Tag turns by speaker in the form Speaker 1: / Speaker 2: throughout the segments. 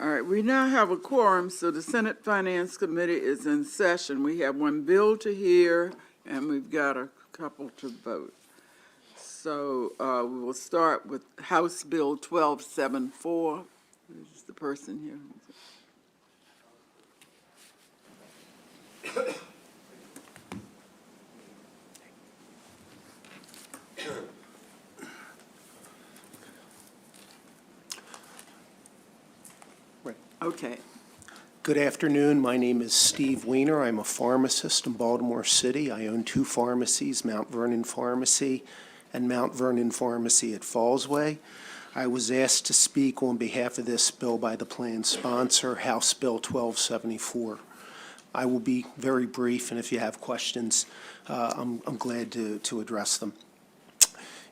Speaker 1: All right, we now have a quorum, so the Senate Finance Committee is in session. We have one bill to hear, and we've got a couple to vote. So we will start with House Bill 1274. Who's the person here? Okay.
Speaker 2: Good afternoon. My name is Steve Weiner. I'm a pharmacist in Baltimore City. I own two pharmacies, Mount Vernon Pharmacy and Mount Vernon Pharmacy at Fallsway. I was asked to speak on behalf of this bill by the plan sponsor, House Bill 1274. I will be very brief, and if you have questions, I'm glad to address them.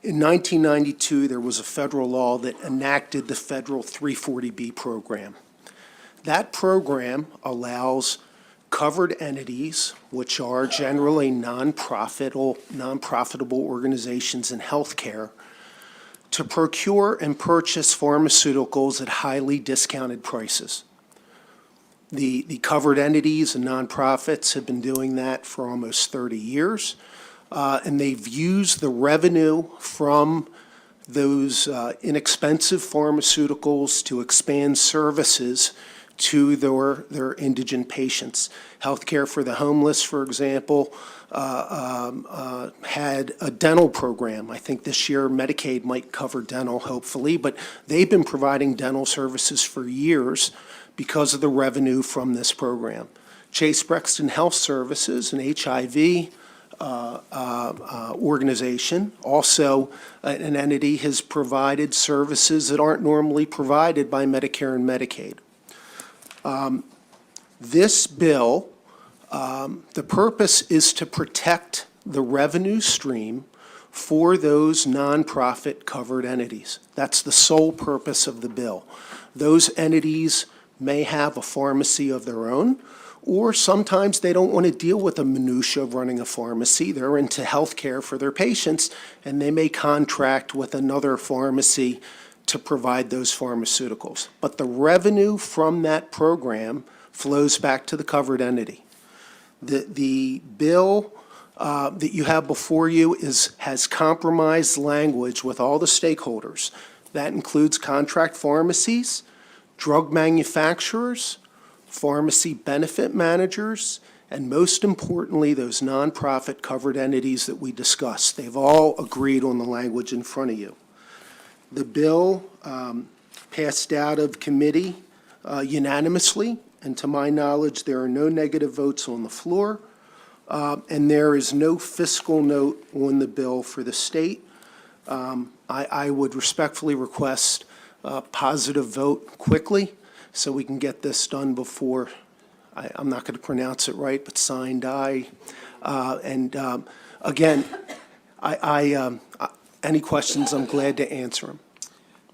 Speaker 2: In 1992, there was a federal law that enacted the federal 340B program. That program allows covered entities, which are generally non-profitable organizations in healthcare, to procure and purchase pharmaceuticals at highly discounted prices. The covered entities and nonprofits have been doing that for almost 30 years, and they've used the revenue from those inexpensive pharmaceuticals to expand services to their indigent patients. Healthcare for the Homeless, for example, had a dental program. I think this year Medicaid might cover dental, hopefully, but they've been providing dental services for years because of the revenue from this program. Chase Brexton Health Services, an HIV organization, also an entity, has provided services that aren't normally provided by Medicare and Medicaid. This bill, the purpose is to protect the revenue stream for those nonprofit covered entities. That's the sole purpose of the bill. Those entities may have a pharmacy of their own, or sometimes they don't want to deal with the minutia of running a pharmacy. They're into health care for their patients, and they may contract with another pharmacy to provide those pharmaceuticals. But the revenue from that program flows back to the covered entity. The bill that you have before you has compromised language with all the stakeholders. That includes contract pharmacies, drug manufacturers, pharmacy benefit managers, and most importantly, those nonprofit covered entities that we discussed. They've all agreed on the language in front of you. The bill passed out of committee unanimously, and to my knowledge, there are no negative votes on the floor, and there is no fiscal note on the bill for the state. I would respectfully request a positive vote quickly so we can get this done before, I'm not going to pronounce it right, but signed die. Again, any questions, I'm glad to answer them.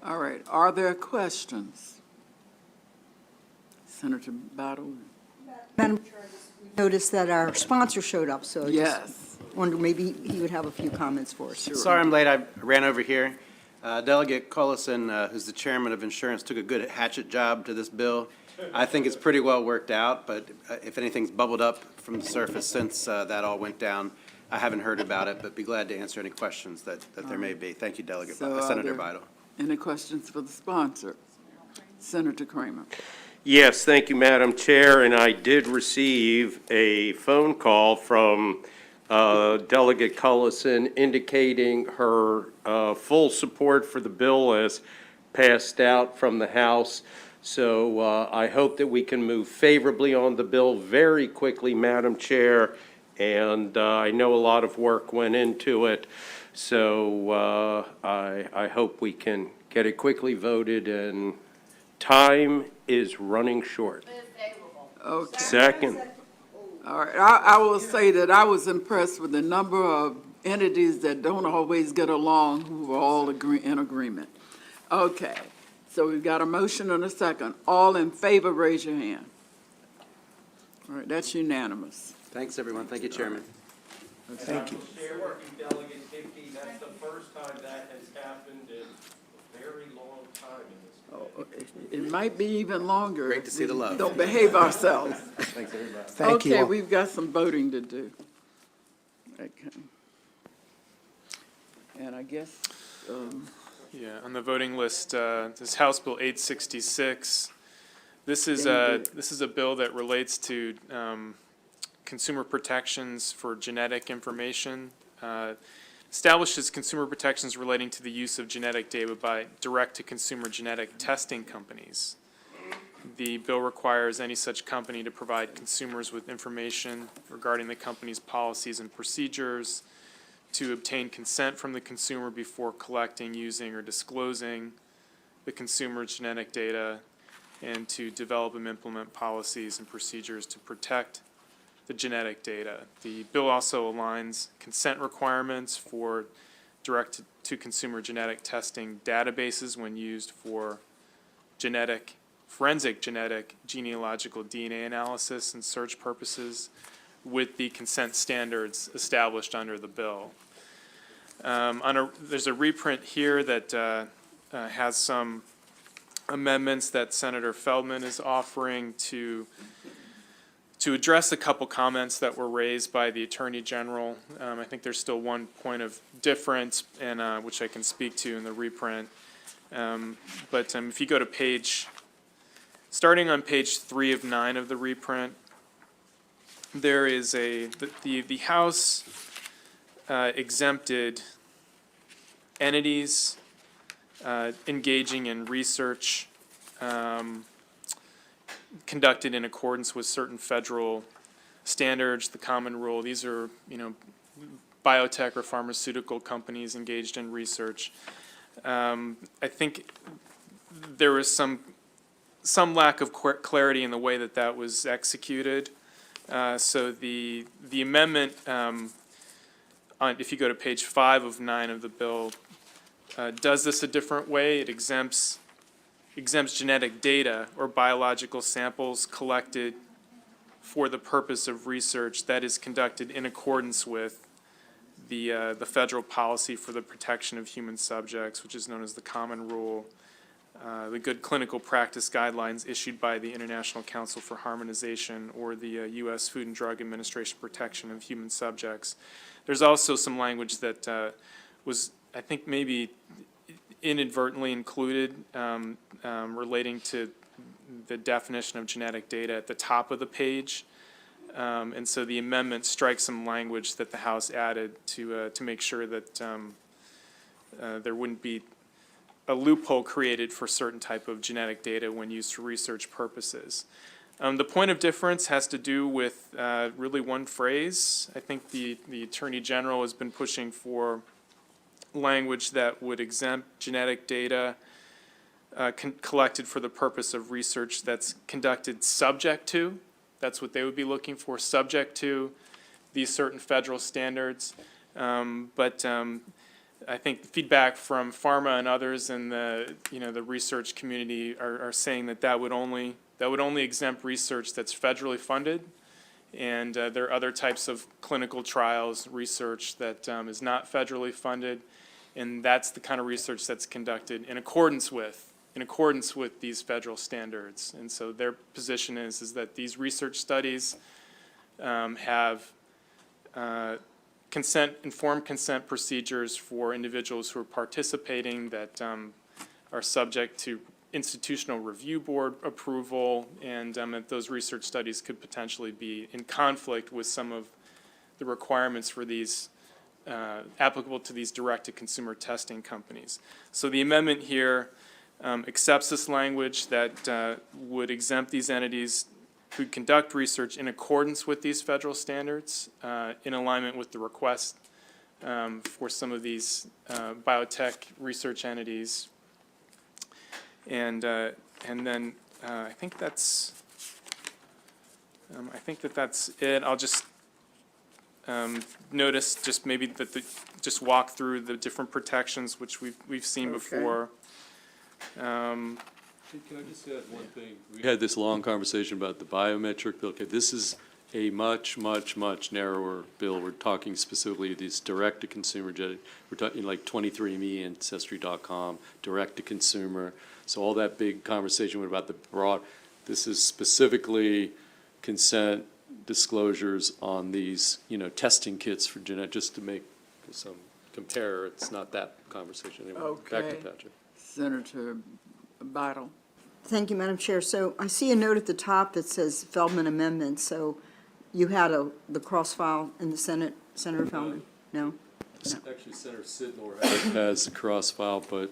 Speaker 1: All right, are there questions? Senator Battle?
Speaker 3: Madam Chair, we noticed that our sponsor showed up, so I
Speaker 1: Yes.
Speaker 3: just wonder maybe he would have a few comments for us.
Speaker 1: Sure.
Speaker 4: Sorry I'm late. I ran over here. Delegate Cullison, who's the chairman of insurance, took a good hatchet job to this bill. I think it's pretty well worked out, but if anything's bubbled up from the surface since that all went down, I haven't heard about it, but be glad to answer any questions that there may be. Thank you, Delegate Senator Vital.
Speaker 1: Any questions for the sponsor? Senator Kramer.
Speaker 5: Yes, thank you, Madam Chair, and I did receive a phone call from Delegate Cullison indicating her full support for the bill as passed out from the House. So I hope that we can move favorably on the bill very quickly, Madam Chair, and I know a lot of work went into it. So I hope we can get it quickly voted, and time is running short.
Speaker 1: Okay.
Speaker 5: Second.
Speaker 1: All right, I will say that I was impressed with the number of entities that don't always get along who are all in agreement. Okay, so we've got a motion and a second. All in favor, raise your hand. All right, that's unanimous.
Speaker 4: Thanks, everyone. Thank you, Chairman.
Speaker 2: Thank you.
Speaker 5: Delegate Dickey, that's the first time that has happened in a very long time in this
Speaker 1: It might be even longer.
Speaker 4: Great to see the
Speaker 1: if we
Speaker 4: love.
Speaker 1: Don't behave ourselves.
Speaker 2: Thank you
Speaker 1: Okay,
Speaker 2: all.
Speaker 1: we've got some voting to do. Okay. And I guess,
Speaker 6: Yeah, on the voting list, this is House Bill 866. This is a bill that relates to consumer protections for genetic information. Establishes consumer protections relating to the use of genetic data by direct-to-consumer genetic testing companies. The bill requires any such company to provide consumers with information regarding the company's policies and procedures, to obtain consent from the consumer before collecting, using, or disclosing the consumer's genetic data, and to develop and implement policies and procedures to protect the genetic data. The bill also aligns consent requirements for direct-to-consumer genetic testing databases when used for forensic genetic genealogical DNA analysis and search purposes with the consent standards established under the bill. There's a reprint here that has some amendments that Senator Feldman is offering to address a couple comments that were raised by the Attorney General. I think there's still one point of difference, and which I can speak to in the reprint. But if you go to starting on page 3 of 9 of the reprint, there is the House exempted entities engaging in research conducted in accordance with certain federal standards, the common rule. These are, biotech or pharmaceutical companies engaged in research. I think there was some lack of clarity in the way that was executed. So the amendment, if you go to page 5 of 9 of the bill, does this a different way. It exempts genetic data or biological samples collected for the purpose of research that is conducted in accordance with the federal policy for the protection of human subjects, which is known as the Common Rule, the Good Clinical Practice Guidelines issued by the International Council for Harmonization, or the U.S. Food and Drug Administration Protection of Human Subjects. There's also some language that was, I think, maybe inadvertently included relating to the definition of genetic data at the top of the page. And so the amendment strikes some language that the House added to make sure that there wouldn't be a loophole created for certain type of genetic data when used for research purposes. The point of difference has to do with really one phrase. I think the Attorney General has been pushing for language that would exempt genetic data collected for the purpose of research that's conducted subject to, that's what they would be looking for, subject to these certain federal standards. But I think feedback from pharma and others in the research community are saying that would only exempt research that's federally funded. And there are other types of clinical trials research that is not federally funded. And that's the kind of research that's conducted in accordance with these federal standards. And so their position is that these research studies have informed consent procedures for individuals who are participating that are subject to institutional review board approval, and that those research studies could potentially be in conflict with some of the requirements for these applicable to these direct-to-consumer testing companies. So the amendment here accepts this language that would exempt these entities who conduct research in accordance with these federal standards, in alignment with the request for some of these biotech research entities. And then I think that's it. I'll just notice just maybe that just walk through the different protections which we've seen before.
Speaker 7: Can I just add one thing? We had this long conversation about the biometric bill. Okay, this is a much, much, much narrower bill. We're talking specifically these direct-to-consumer, we're talking like 23andMe, Ancestry.com, direct-to-consumer. So all that big conversation about the broad, this is specifically consent disclosures on these, testing kits for genetic, just to make some compare. It's not that conversation anymore. Back to
Speaker 1: Okay.
Speaker 7: Patrick.
Speaker 1: Senator Bidle.
Speaker 3: Thank you, Madam Chair. So I see a note at the top that says Feldman Amendment, so you had the cross-file in the Senate, Senator Feldman? No?
Speaker 7: Actually, Senator Sidnor has the cross-file, but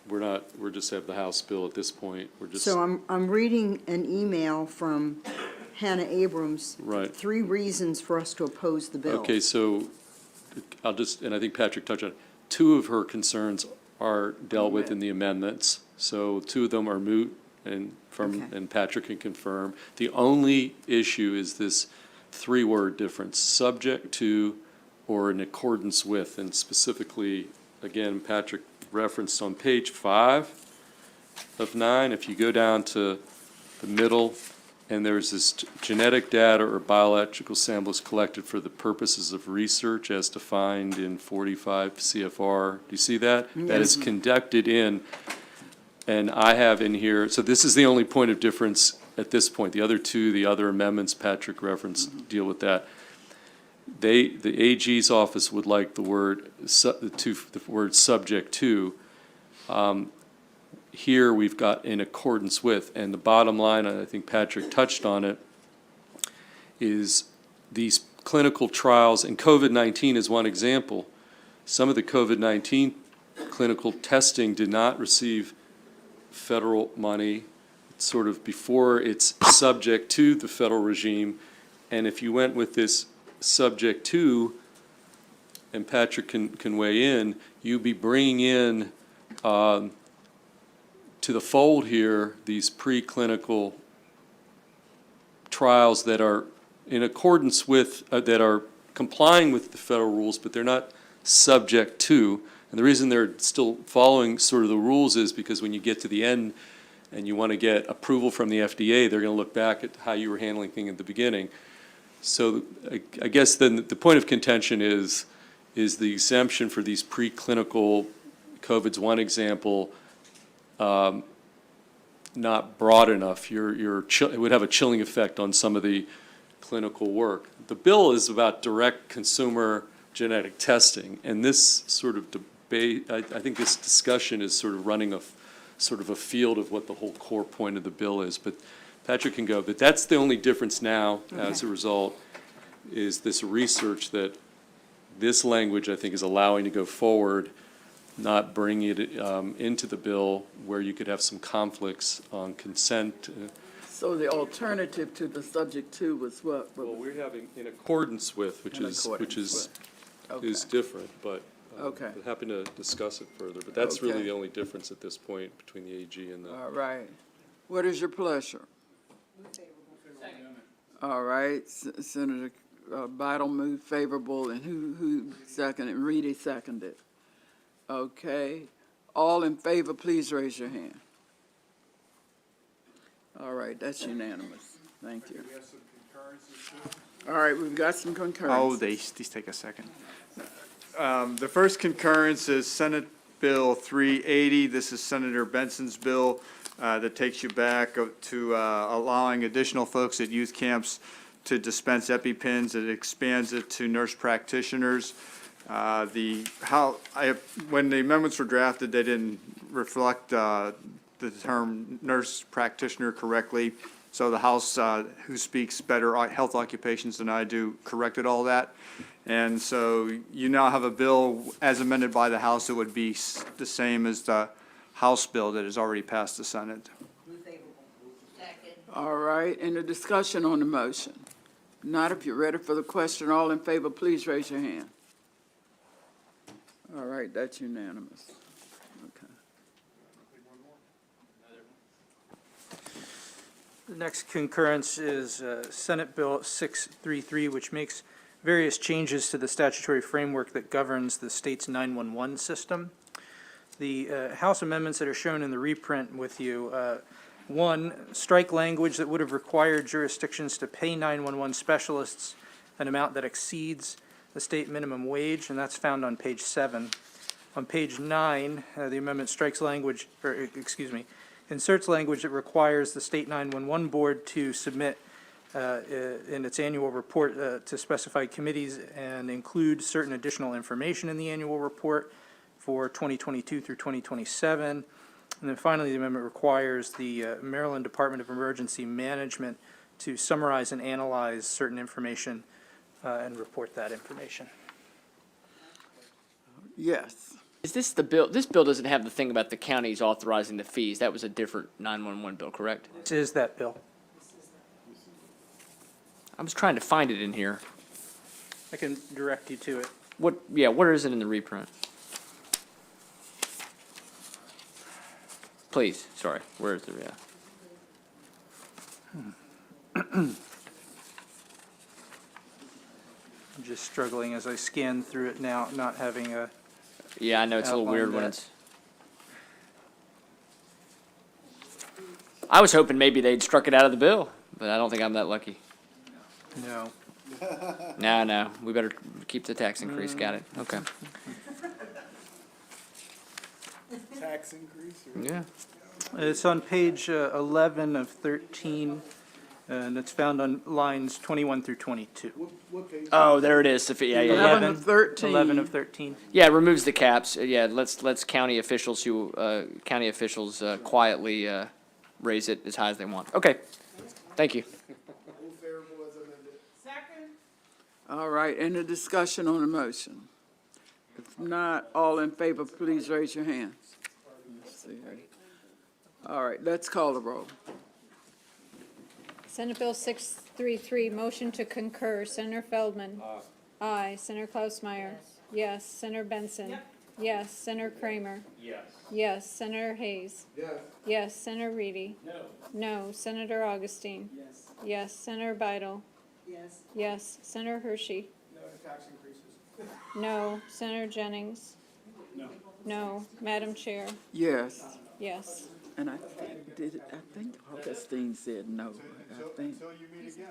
Speaker 7: we're just have the House bill at this point. We're just.
Speaker 3: So I'm reading an email from Hannah Abrams.
Speaker 7: Right.
Speaker 3: 3 reasons for us to oppose the bill.
Speaker 7: Okay, so I'll just, and I think Patrick touched on it, 2 of her concerns are dealt with in the amendments. So 2 of them are moot, and
Speaker 3: Okay.
Speaker 7: Patrick can confirm. The only issue is this 3-word difference, subject to or in accordance with, and specifically, again, Patrick referenced on page 5 of 9, if you go down to the middle, and there's this genetic data or biological samples collected for the purposes of research as defined in 45 CFR. Do you see that? That is conducted in, and I have in here, so this is the only point of difference at this point. The other 2, the other amendments Patrick referenced deal with that. The AG's office would like the word subject to. Here, we've got in accordance with, and the bottom line, and I think Patrick touched on it, is these clinical trials, and COVID-19 is one example. Some of the COVID-19 clinical testing did not receive federal money. It's sort of before it's subject to the federal regime, and if you went with this subject to, and Patrick can weigh in, you'd be bringing in to the fold here these preclinical trials that are in accordance with, that are complying with the federal rules, but they're not subject to. And the reason they're still following sort of the rules is because when you get to the end and you want to get approval from the FDA, they're going to look back at how you were handling things at the beginning. So I guess then the point of contention is the exemption for these preclinical, COVID's one example, not broad enough. It would have a chilling effect on some of the clinical work. The bill is about direct consumer genetic testing, and this sort of debate, I think this discussion is sort of running a field of what the whole core point of the bill is. But Patrick can go, but that's the only difference now as a result, is this research that this language, I think, is allowing to go forward, not bringing it into the bill where you could have some conflicts on consent.
Speaker 1: So the alternative to the subject to was what?
Speaker 7: Well, we're having in accordance with, which
Speaker 1: In
Speaker 7: is
Speaker 1: accordance with.
Speaker 7: is different, but
Speaker 1: Okay.
Speaker 7: I'm happy to discuss it further. But that's really
Speaker 1: Okay.
Speaker 7: the only difference at this point between the AG and the.
Speaker 1: All right. What is your pleasure? All right, Senator Bidle moved favorable, and who seconded? Reedy seconded. Okay. All in favor, please raise your hand. All right, that's unanimous. Thank you. All right, we've got some concurrence.
Speaker 8: Oh, these take a second. The first concurrence is Senate Bill 380. This is Senator Benson's bill that takes you back to allowing additional folks at youth camps to dispense EpiPens. It expands it to nurse practitioners. When the amendments were drafted, they didn't reflect the term nurse practitioner correctly. So the House, who speaks better health occupations than I do, corrected all that. And so you now have a bill as amended by the House that would be the same as the House bill that has already passed the Senate.
Speaker 1: All right, any discussion on the motion? Not if you're ready for the question. All in favor, please raise your hand. All right, that's unanimous. Okay.
Speaker 9: The next concurrence is Senate Bill 633, which makes various changes to the statutory framework that governs the state's 911 system. The House amendments that are shown in the reprint with you One, strike language that would have required jurisdictions to pay 911 specialists an amount that exceeds the state minimum wage, and that's found on page 7. On page 9, the amendment strikes language, or, inserts language that requires the state 911 board to submit in its annual report to specified committees and include certain additional information in the annual report for 2022 through 2027. And then finally, the amendment requires the Maryland Department of Emergency Management to summarize and analyze certain information and report that information.
Speaker 1: Yes.
Speaker 10: Is this the bill? This bill doesn't have the thing about the counties authorizing the fees. That was a different 911 bill, correct?
Speaker 9: This is that bill.
Speaker 10: I was trying to find it in here.
Speaker 9: I can direct you to it.
Speaker 10: Where is it in the reprint? Please, sorry, where is it,
Speaker 9: I'm just struggling as I scan through it now, not having a,
Speaker 10: Yeah, I know, it's a little weird
Speaker 9: Outline
Speaker 10: when
Speaker 9: that.
Speaker 10: it's. I was hoping maybe they'd struck it out of the bill, but I don't think I'm that lucky.
Speaker 9: no.
Speaker 10: No, we better keep the tax increase, got it, okay.
Speaker 2: Tax increase?
Speaker 10: Yeah.
Speaker 9: It's on page 11 of 13, and it's found on lines 21 through 22.
Speaker 10: Oh, there it is, Sophia, yeah.
Speaker 1: 11 of 13.
Speaker 9: 11 of 13.
Speaker 10: Yeah, it removes the caps. Yeah, let's county officials quietly raise it as high as they want. Okay, thank you.
Speaker 1: All right, any discussion on the motion? If not, all in favor, please raise your hands. Let's see here. All right, let's call the roll.
Speaker 11: Senate Bill 633, motion to concur. Senator Feldman? Aye. Senator Klausmeyer? Yes. Senator Benson? Yes. Senator Kramer? Yes. Senator Hayes? Yes. Senator Reedy? No. Senator Augustine? Yes. Senator Beidle? Yes. Senator Hershey? No. Senator Jennings? No. Madam Chair?
Speaker 1: Yes,
Speaker 11: Yes.
Speaker 1: and I think Augustine said no, I think.
Speaker 8: Until you meet again.